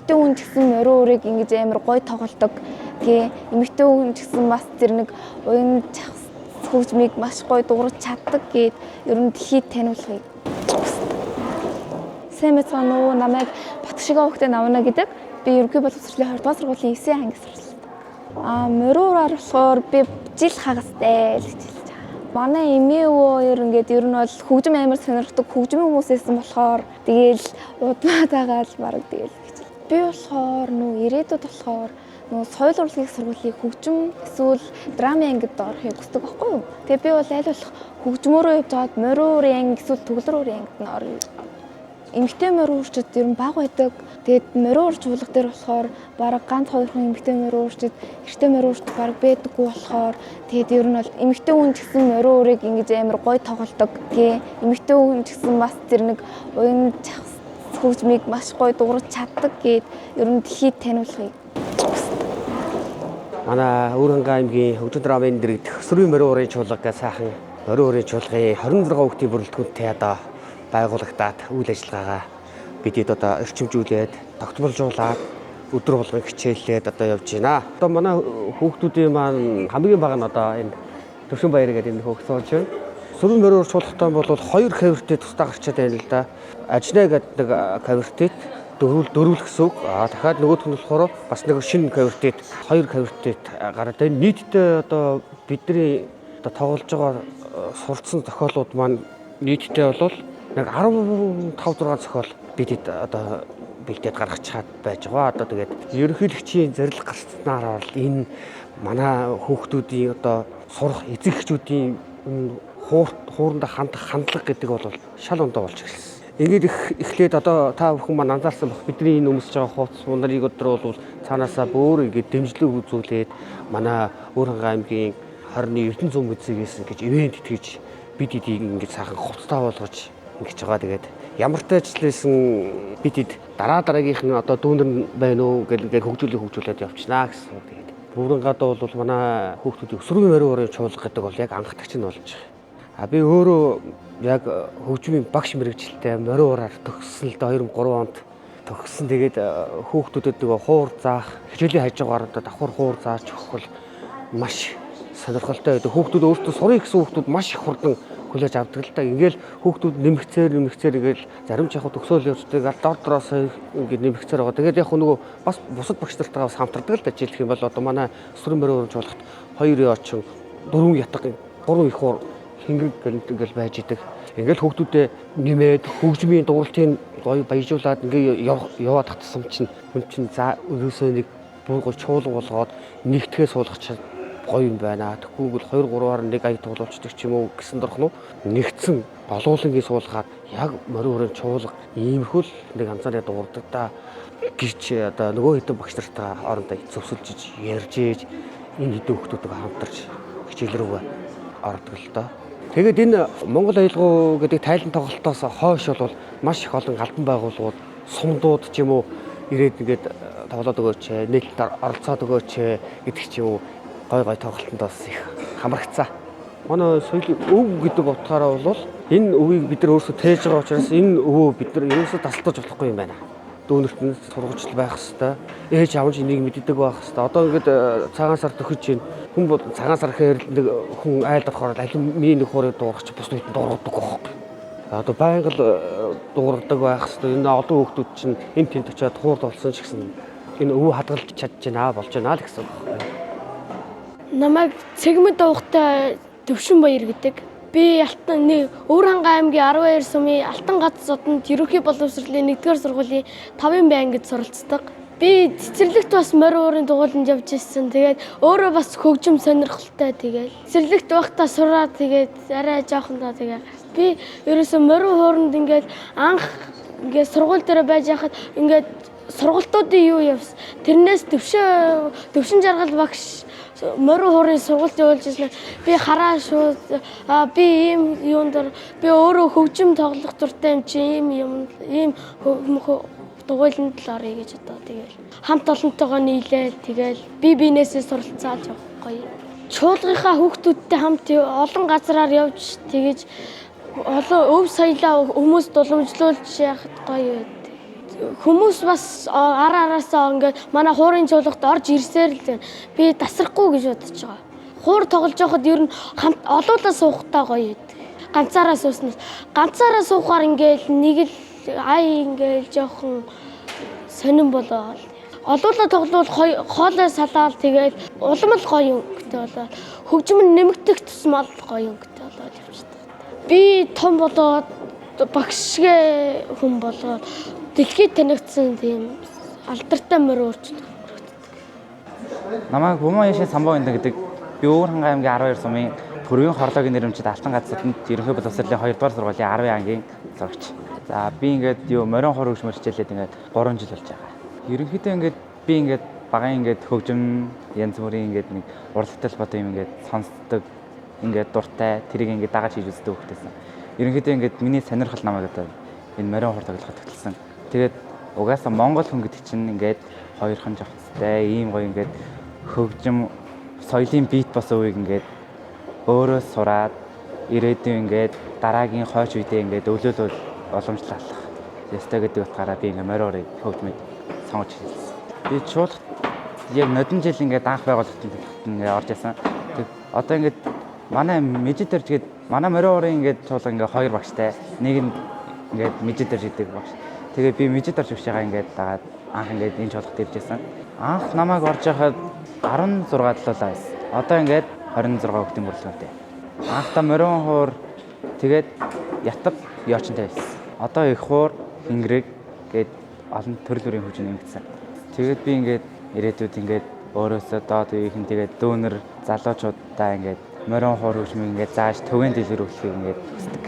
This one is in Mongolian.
эмэгтэй хүн ч гэсэн морин үрийг ингэж амар гоё тоглодог. Тэгээ эмэгтэй хүн ч гэсэн бас тэр нэг уян хөгжмийг маш гоё дуурж чаддаг гэд ер нь дэлхийд таниулахыг сайн мэцэн нөө намайг Батгшигаа хөхтэй навна гэдэг. Би ерөнхий боловсролын 20 дугаар сургуулийн 9 анги сурсан. Морин ураар болохоор би жил хагастай л гэж хэлж байгаа. Манай эмээ өвөө ингээд ер нь бол хөгжим амар сонирхдаг хөгжмийн хүмүүсээсэн болохоор тэгээл удмаа дагаал бараг тэгээл гэж. Би болохоор нөө ирээдүйд болохоор нөө соёл урлагийн сургуулийн хөгжим эсвэл драмын ангид орохыг хүсдэг байхгүй юу? Тэгээ би бол аль болох хөгжмөөрөө явж байгаад морин урын анги эсвэл төгөлдөр урын ангид нь орё. Эмэгтэй морин уурчид ер нь бага байдаг. Тэгээд морин уурч чуулга дээр болохоор бараг ганц хоёрхан эмэгтэй морин уурчид, эрэгтэй морин уурч бараг байдаггүй болохоор тэгээд ер нь бол эмэгтэй хүн ч гэсэн морин уурыг ингэж амар гоё тоглодог. Тэгээ эмэгтэй хүн ч гэсэн бас тэр нэг уян хөгжмийг маш гоё дуурж чаддаг гэд ер нь дэлхийд таниулахыг. Манай Өвөрхангай аймгийн хөгжим драмын дэргэдэх Өсрийн морин уурын чуулга гэж сайхан морин уурын чуулгын 26 хүүхдийн бүрэлдэхүүнтэй одоо байгуулагдаад үйл ажиллагаагаа бидэд одоо эрчимжүүлээд тогтмолжуулаад өдөр болгон хичээллээд одоо явж байна. Одоо манай хүүхдүүдийн маань хамгийн бага нь одоо энэ Төвшин Баяр гэдэг энэ хүүхд сууж байна. Өсрийн морин уурын чуулгатай бол 2 каверттэй тусдаа гарчаад байна л да. Ажнаа гэдэг нэг каверттэй дөрвөл гэсэн үг. Дахиад нөгөөх нь болохоор бас нэг шинэ каверттэй 2 каверттэй гараад байна. Нийтдээ одоо бидний одоо тоглож байгаа суралцсан зохиолууд маань нийтдээ бол нэг 15-6 зохиол бидэд одоо бэлдээд гаргаж чад байж байгаа. Одоо тэгээд ерөнхийлөгчийн зорилго гарснаар бол энэ манай хүүхдүүдийн одоо сурах эзэгчүүдийн хуурандаа хандах хандлага гэдэг бол шал ондоо болж эхэлсэн. Ингээд эхлээд одоо та бүхэн маань анзаарсан баг бидний энэ өмсөж байгаа хувцс нарыг өдөр бол цаанаасаа бүр ингээд дэмжлэг үзүүлээд манай Өвөрхангай аймгийн 20-ны Эрдэнэ зам үзээгээс гэж ивент итгэж бид эдийг ингээд сайхан хувцтай болгож ингэж байгаа. Тэгээд ямар ч ажлээсэн бидэд дараагийнх нь одоо дүүнэр байна уу гэж хөгжүүлээд явчихнаа гэсэн. Тэгээд Өвөрхангайд бол манай хүүхдүүдийн Өсрийн морин уурын чуулга гэдэг бол яг анхдагч нь болж байгаа. Би өөрөө яг хөгжмийн багш мэргэжилтэй морин уураар төгссөн л да 2003 онд төгссөн. Тэгээд хүүхдүүдэд нөгөө хуур заах хичээлийн хажуугаар одоо давхар хуур зааж өгөх бол маш сонирхолтой байдаг. Хүүхдүүд өөртөө сурах гэсэн хүүхдүүд маш их хурдан хүлээж авдаг л да. Ингээл хүүхдүүд нэмэгцээр ингээл зарим ч яг төгсөөл явцдаг аль дороос ингээд нэмэгцээр байгаа. Тэгээд яг нөгөө бас бусад багш нартайгаа хамтардаг л да. Жишээлх юм бол одоо манай Өсрийн морин уурын чуулгад 2 очин 4 ятга 3 их хуур хингэг ингээл байж идэг. Ингээл хүүхдүүдэд нэмээд хөгжмийн дууралтын гоё баяжуулаад ингээ яваад татсан чинь хүн чинь за өрөөсөө нэг бүр гоё чуулга болгоод нэгтгэе суулгах чинь гоё юм байна. Тэгвэл 2-3-аар нэг ая тоглолцдог ч юм уу гэсэн дорх нь нэгдсэн болуулангийн суулгаад яг морин уурын чуулга иймэрхүү л нэг анзаараад дуурдаг да гэж одоо нөгөө хэдэн багш нартаа орондоо зөвсөлж ярьж ийж энэ хэдэн хүүхдүүдтэйгээ хамтарч хичээл рүүгээ ордог л доо. Тэгээд энэ Монгол аялгау гэдэг тайлан тоглолтоос хойш бол маш их олон албан байгууллагууд сумдууд ч юм уу ирээд ингээд тоглоод өгөөч, нийтлэлд оролцоод өгөөч гэдэг ч юм уу гой тоглолтонд бас их хамрагцсан. Манай соёлын өв гэдэг утгаараа бол энэ өвийг бид нар өөрсдөө тээж байгаа учраас энэ өвөө бид нар ерөөсөө тасалдаж болохгүй юм байна. Дүүнерт нь сургуульчл байх хэвээр, ээж аав нь энийг мэддэг байх хэвээр. Одоо ингээд цагаан сар төхөж чинь хүн бол цагаан сар гэхээр нэг хүн айлдахаар алюминий нэг хуурыг дуурах бус нийт дуургадаг байхгүй. Одоо байнга л дуургадаг байх хэвээр. Энэ олон хүүхдүүд чинь энэ тент очиад хуурд болсон ч гэсэн энэ өвөө хадгалж чадж байна болж байна л гэсэн. Намайг Цэгмэд уухтай Төвшин Баяр гэдэг. Би Өвөрхангай аймгийн 12 сумын Алтан гац зодонд ерөнхий боловсролын 1-р сургуулийн 5-ын Б ангид суралцдаг. Би цэцэрлэгт бас морин уурын дугуйланд явж ирсэн. Тэгээд өөрөө бас хөгжим сонирхолтой. Тэгээд цэцэрлэгт байхдаа сураад тэгээд арай жоохондоо тэгээд би ерөөсөө морин ууранд ингээд анх ингээд сургууль дээр байж хахад ингээд сургалтуудын юу явсан. Тэрнээс төвшин жаргал багш морин уурын сургалт явуулж ирсэн. Би хараа шууд би ийм юунд би өөрөө хөгжим тоглох дуртай юм чи ийм дугуйланд л орё гэж одоо тэгэл хамт олонтойгоо нийлээл тэгэл би биенээсээ суралцаад явах гоё. Чуулгынхаа хүүхдүүдтэй хамт олон газраар явж тэгэж олон өв соёлоо хүмүүст уламжлуулж яхад гоё байд. хүмүүс бас араасаа ингээд манай хуурын чуулгад орж ирсээр л байна. Би тасрахгүй гэж бодож байгаа. Хуур тоглож байхад ер нь олоолаа суухтаа гоё байдаг. Ганцаараа сууснаас ганцаараа суухаар ингээд нэг л ингээд жоохон сонирн болоо. Олоолаа тоглол хоолой салаал тэгээд улам л гоё өнгөтэй болоод хөгжим нь нэмэгдэх тусмал гоё өнгөтэй болоод явчихдаг. Би том болоод багшгээ хүн болоод дэлхийд танигдсан тийм алдартай морь өөрчлөлт хүргэдэг. Намайг Бумаяшин Самбоинда гэдэг би Өвөрхангай аймгийн 12 сумын төрийн хорлоогийн нэрмжид Алтан газарт ерөнхий боловсролын 2 дугаар сургуулийн 10 ангийн зурагч. За би ингээд морин хор хөгжмөр хичээлээд ингээд 3 жил болж байгаа. Ерөнхийдөө ингээд би ингээд багаан ингээд хөгжим янз бүрийн ингээд нэг урлагтай холбоотой юм ингээд сонсдог ингээд дуртай тэрийг ингээд дагаж хийж үздэг хөлтэйсэн. Ерөнхийдөө ингээд миний сонирхол намайг одоо энэ морин хор тоглоход татгалсан. Тэгээд угаасаа Монгол хүн гэдэг чинь ингээд хоёрхан жавцтай ийм гоё ингээд хөгжим соёлын бит бос өвийг ингээд өөрөө сураад ирээдүйн ингээд дараагийн хойч үедээ ингээд өвлөөл боломжлуулах. Ястай гэдэг утгаараа би ингээд морин хөгжмийг сонгож хэлсэн. Би чуулгад яг нодон жил ингээд анх байгуулалтанд ингээд орж исэн. Тэг одоо ингээд манай Мэжидэрж гээд манай морин ингээд чуулга ингээд 2 багштай. Нэг нь ингээд Мэжидэрж гэдэг багш. Тэгээ би Мэжидэрж багшаа ингээд дагаад анх ингээд энэ чуулгад ирж исэн. Анх намайг орж яхад 16 талуулаа байсан. Одоо ингээд 26 хүүхдийн бүрэлдэхүүнтэй. Анхдаа морин хуур тэгээд ятг яочонтой байсан. Одоо их хуур, хингэрэг гээд олон төрөл бүрийн хөгжим нэмэгдсэн. Тэгээд би ингээд ирээдүйд ингээд өөрөөсөө доод үеийнхэн тэгээд дүүнер залуучуудаа ингээд морин хуур хөгжмийг ингээд зааж төвийн дэлгэр өглөхийг ингээд хүсдэг.